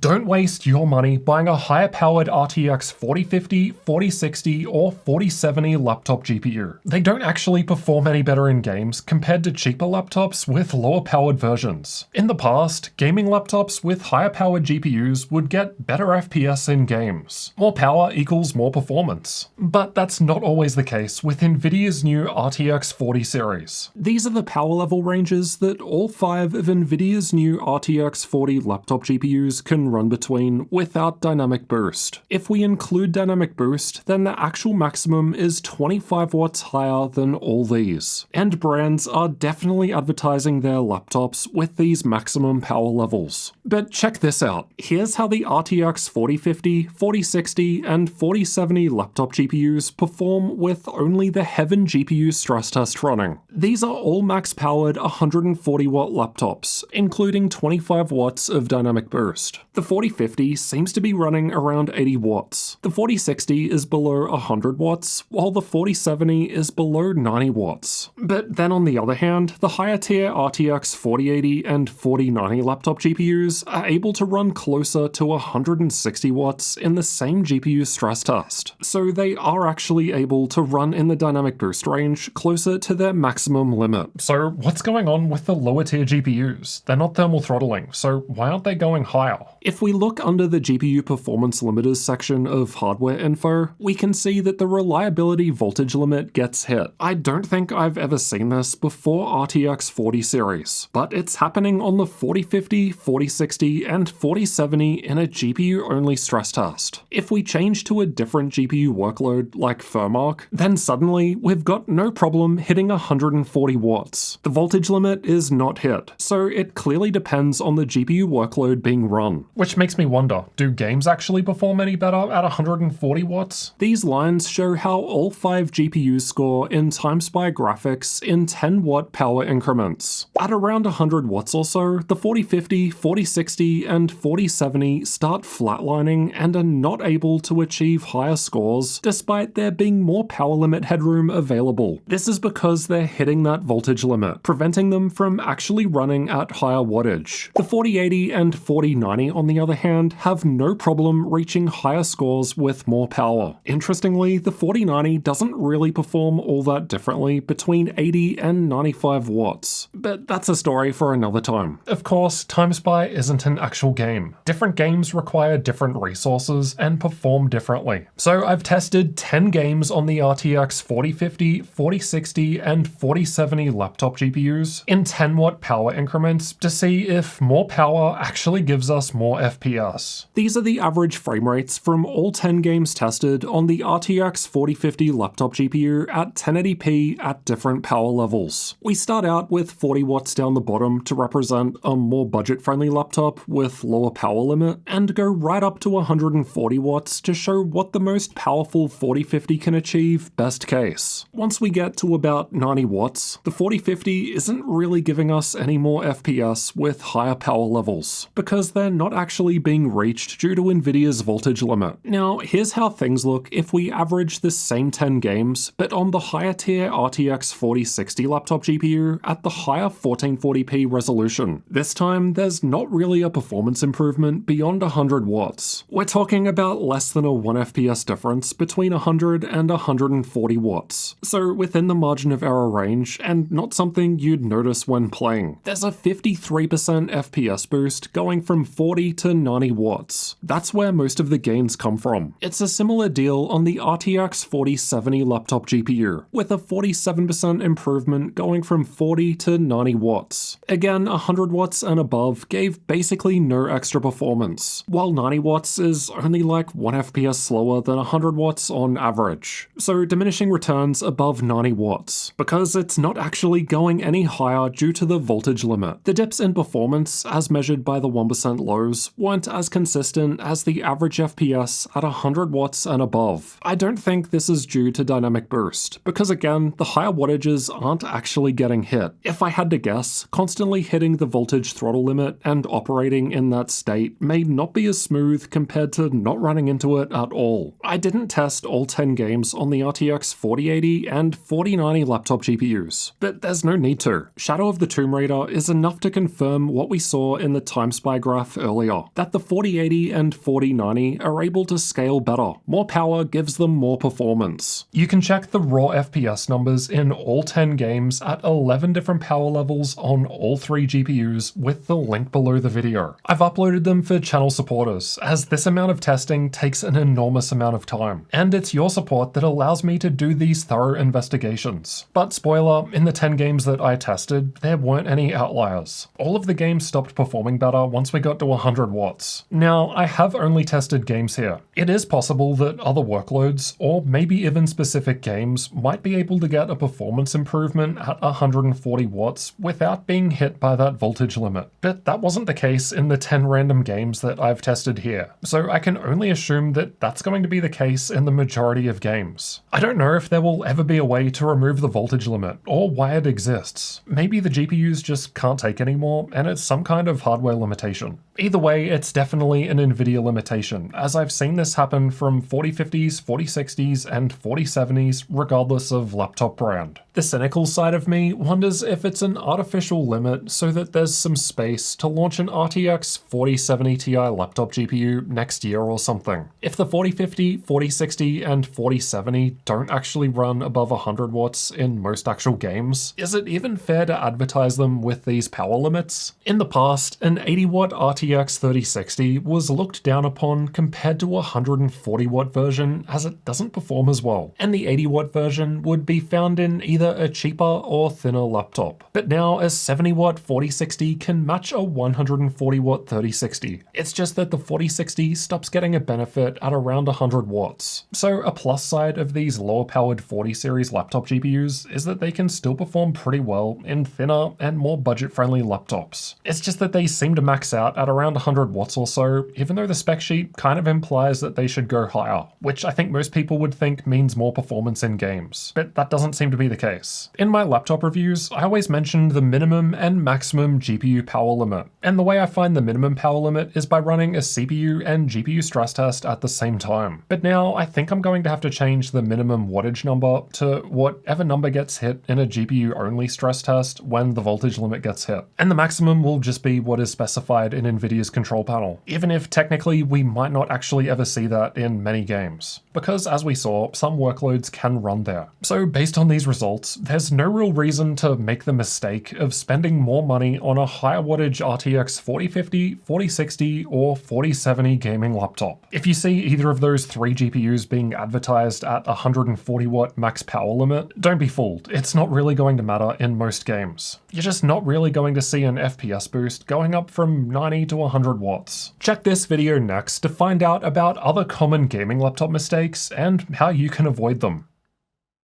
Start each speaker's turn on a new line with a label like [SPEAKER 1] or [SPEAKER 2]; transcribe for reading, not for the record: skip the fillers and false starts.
[SPEAKER 1] Don't waste your money buying a higher powered RTX 4050, 4060, or 4070 laptop GPU. They don't actually perform any better in games compared to cheaper laptops with lower powered versions. In the past, gaming laptops with higher powered GPUs would get better FPS in games. More power equals more performance. But that's not always the case with Nvidia's new RTX 40 series. These are the power level ranges that all 5 of Nvidia's new RTX 40 laptop GPUs can run between without dynamic boost. If we include dynamic boost, then the actual maximum is 25 watts higher than all these. And brands are definitely advertising their laptops with these maximum power levels. But check this out. Here's how the RTX 4050, 4060, and 4070 laptop GPUs perform with only the Heaven GPU stress test running. These are all max powered 140 watt laptops, including 25 watts of dynamic boost. The 4050 seems to be running around 80 watts. The 4060 is below 100 watts, while the 4070 is below 90 watts. But then on the other hand, the higher tier RTX 4080 and 4090 laptop GPUs are able to run closer to 160 watts in the same GPU stress test. So they are actually able to run in the dynamic boost range closer to their maximum limit. So what's going on with the lower tier GPUs? They're not thermal throttling, so why aren't they going higher? If we look under the GPU performance limiters section of hardware info, we can see that the reliability voltage limit gets hit. I don't think I've ever seen this before RTX 40 series, but it's happening on the 4050, 4060, and 4070 in a GPU-only stress test. If we change to a different GPU workload like Firmark, then suddenly we've got no problem hitting 140 watts. The voltage limit is not hit, so it clearly depends on the GPU workload being run. Which makes me wonder, do games actually perform any better at 140 watts? These lines show how all 5 GPUs score in TimeSpy graphics in 10 watt power increments. At around 100 watts or so, the 4050, 4060, and 4070 start flatlining and are not able to achieve higher scores despite there being more power limit headroom available. This is because they're hitting that voltage limit, preventing them from actually running at higher wattage. The 4080 and 4090 on the other hand have no problem reaching higher scores with more power. Interestingly, the 4090 doesn't really perform all that differently between 80 and 95 watts, but that's a story for another time. Of course, TimeSpy isn't an actual game. Different games require different resources and perform differently. So I've tested 10 games on the RTX 4050, 4060, and 4070 laptop GPUs in 10 watt power increments to see if more power actually gives us more FPS. These are the average frame rates from all 10 games tested on the RTX 4050 laptop GPU at 1080p at different power levels. We start out with 40 watts down the bottom to represent a more budget-friendly laptop with lower power limit, and go right up to 140 watts to show what the most powerful 4050 can achieve best case. Once we get to about 90 watts, the 4050 isn't really giving us any more FPS with higher power levels, because they're not actually being reached due to Nvidia's voltage limit. Now, here's how things look if we average the same 10 games, but on the higher tier RTX 4060 laptop GPU at the higher 1440p resolution. This time, there's not really a performance improvement beyond 100 watts. We're talking about less than a 1 FPS difference between 100 and 140 watts. So within the margin of error range, and not something you'd notice when playing. There's a 53% FPS boost going from 40 to 90 watts. That's where most of the gains come from. It's a similar deal on the RTX 4070 laptop GPU, with a 47% improvement going from 40 to 90 watts. Again, 100 watts and above gave basically no extra performance, while 90 watts is only like 1 FPS slower than 100 watts on average. So diminishing returns above 90 watts, because it's not actually going any higher due to the voltage limit. The dips in performance, as measured by the 1% lows, weren't as consistent as the average FPS at 100 watts and above. I don't think this is due to dynamic boost, because again, the higher wattages aren't actually getting hit. If I had to guess, constantly hitting the voltage throttle limit and operating in that state may not be as smooth compared to not running into it at all. I didn't test all 10 games on the RTX 4080 and 4090 laptop GPUs, but there's no need to. Shadow of the Tomb Raider is enough to confirm what we saw in the TimeSpy graph earlier earlier, that the 4080 and 4090 are able to scale better. More power gives them more performance. You can check the raw FPS numbers in all 10 games at 11 different power levels on all 3 GPUs with the link below the video. I've uploaded them for channel supporters, as this amount of testing takes an enormous amount of time, and it's your support that allows me to do these thorough investigations. But spoiler, in the 10 games that I tested, there weren't any outliers. All of the games stopped performing better once we got to 100 watts. Now, I have only tested games here. It is possible that other workloads, or maybe even specific games, might be able to get a performance improvement at 140 watts without being hit by that voltage limit. But that wasn't the case in the 10 random games that I've tested here, so I can only assume that that's going to be the case in the majority of games. I don't know if there will ever be a way to remove the voltage limit, or why it exists. Maybe the GPUs just can't take anymore, and it's some kind of hardware limitation. Either way, it's definitely an Nvidia limitation, as I've seen this happen from 4050s, 4060s, and 4070s regardless of laptop brand. The cynical side of me wonders if it's an artificial limit so that there's some space to launch an RTX 4070 Ti laptop GPU next year or something. If the 4050, 4060, and 4070 don't actually run above 100 watts in most actual games, is it even fair to advertise them with these power limits? In the past, an 80 watt RTX 3060 was looked down upon compared to a 140 watt version as it doesn't perform as well, and the 80 watt version would be found in either a cheaper or thinner laptop. But now a 70 watt 4060 can match a 140 watt 3060. It's just that the 4060 stops getting a benefit at around 100 watts. So a plus side of these lower powered 40 series laptop GPUs is that they can still perform pretty well in thinner and more budget friendly laptops. It's just that they seem to max out at around 100 watts or so, even though the spec sheet kind of implies that they should go higher, which I think most people would think means more performance in games, but that doesn't seem to be the case. In my laptop reviews, I always mentioned the minimum and maximum GPU power limit, and the way I find the minimum power limit is by running a CPU and GPU stress test at the same time. But now I think I'm going to have to change the minimum wattage number to whatever number gets hit in a GPU only stress test when the voltage limit gets hit, and the maximum will just be what is specified in Nvidia's control panel, even if technically we might not actually ever see that in many games, because as we saw, some workloads can run there. So based on these results, there's no real reason to make the mistake of spending more money on a higher wattage RTX 4050, 4060, or 4070 gaming laptop. If you see either of those 3 GPUs being advertised at 140 watt max power limit, don't be fooled, it's not really going to matter in most games. You're just not really going to see an FPS boost going up from 90 to 100 watts. Check this video next to find out about other common gaming laptop mistakes and how you can avoid them.